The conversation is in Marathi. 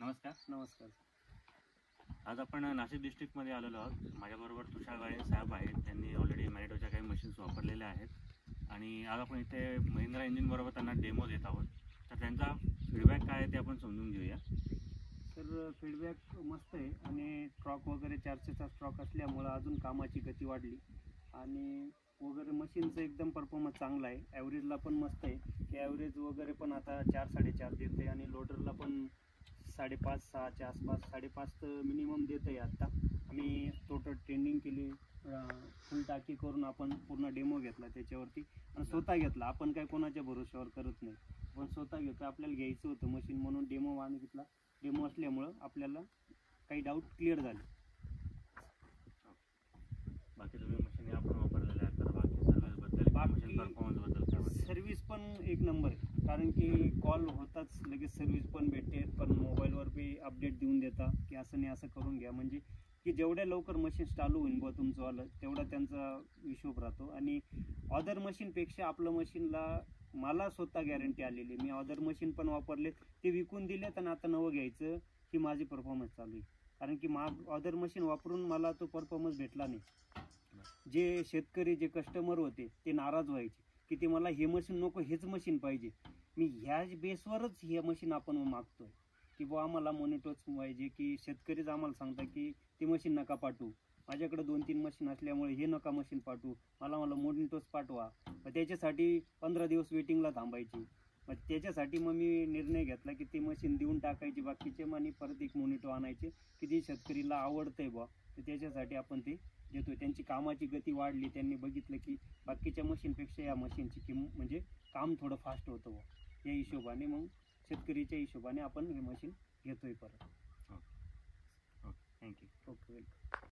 नमस्कार. नमस्कार. आज आपण नाशिक डिस्ट्रिक्टमध्ये आलेलो आहोत. माझ्याबरोबर तुषार गाळे साहेब आहेत. त्यांनी ऑलरेडी मॅरिटोच्या काही मशीन्स वापरलेल्या आहेत आणि आज आपण इथे महिंद्रा इंजिनबरोबर त्यांना डेमो देत आहोत. तर त्यांचा फीडबॅक काय आहे ते आपण समजून घेऊया. तर फीडबॅक मस्त आहे आणि स्ट्रॉक वगैरे 400चा स्ट्रॉक असल्यामुळं अजून कामाची गती वाढली आणि वगैरे मशीनचं एकदम परफॉर्मन्स चांगला आहे. ॲव्हरेजला पण मस्त आहे की ॲव्हरेज वगैरे पण आता 4-4.5 देते आणि लोडरला पण 5.5-6च्या आसपास 5.5 तर मिनिमम देत आहे. आत्ता आम्ही टोटल ट्रेनिंग केली, फुल टाकी करून आपण पूर्ण डेमो घेतला त्याच्यावरती आणि स्वतः घेतला. आपण काय कोणाच्या भरोश्यावर करत नाही, पण स्वतः घेतो. आपल्याला घ्यायचं होतं मशीन म्हणून डेमो मागितला. डेमो असल्यामुळं आपल्याला काही डाऊट क्लिअर झाले. बाकी तुम्ही मशीन आपण वापरलेल्या आहेत, तर बाकी सर्व्हिसबद्दल मशीन परफॉर्मन्सबद्दल काय वाटतं? सर्व्हिस पण एक नंबर आहे, कारण की कॉल होताच लगेच सर्व्हिस पण भेटते, पण मोबाईलवर बी अपडेट देऊन देता की असं नाही असं करून घ्या, म्हणजे की जेवढ्या लवकर मशीन चालू होईल बुवा तुमचंवालं तेवढा त्यांचा हिशोब राहतो. आणि अदर मशीनपेक्षा आपलं मशीनला मला स्वतः गॅरंटी आलेली. मी अदर मशीन पण वापरले, ते विकून दिलेत आणि आता नवं घ्यायचं ही माझी परफॉर्मन्स चालू आहे. कारण की अदर मशीन वापरून मला तो परफॉर्मन्स भेटला नाही. जे शेतकरी जे कस्टमर होते ते नाराज व्हायचे की ते मला हे मशीन नको, हेच मशीन पाहिजे. मी ह्या बेसवरच हे मशीन आपण मागतोय की बुवा आम्हाला मॉनिटोच पाहिजे, की शेतकरीच आम्हाला सांगता की ते मशीन नका पाठवू. माझ्याकडे 2-3 मशीन असल्यामुळे हे नका मशीन पाठवू, मला मॉनिटोच पाठवा. मग त्याच्यासाठी 15 दिवस वेटिंगला थांबायची. मग त्याच्यासाठी मग मी निर्णय घेतला की ती मशीन देऊन टाकायची बाकीचे आणि परत एक मॉनिटो आणायचे की जे शेतकरीला आवडतंय बुवा, तर त्याच्यासाठी आपण ते देतोय. त्यांची कामाची गती वाढली, त्यांनी बघितलं की बाकीच्या मशीनपेक्षा या मशीनची किंमत म्हणजे काम थोडं फास्ट होतं बुवा, या हिशोबाने मग शेतकरीच्या हिशोबाने आपण हे मशीन घेतोय परत. Okay, thank you. Okay, welcome.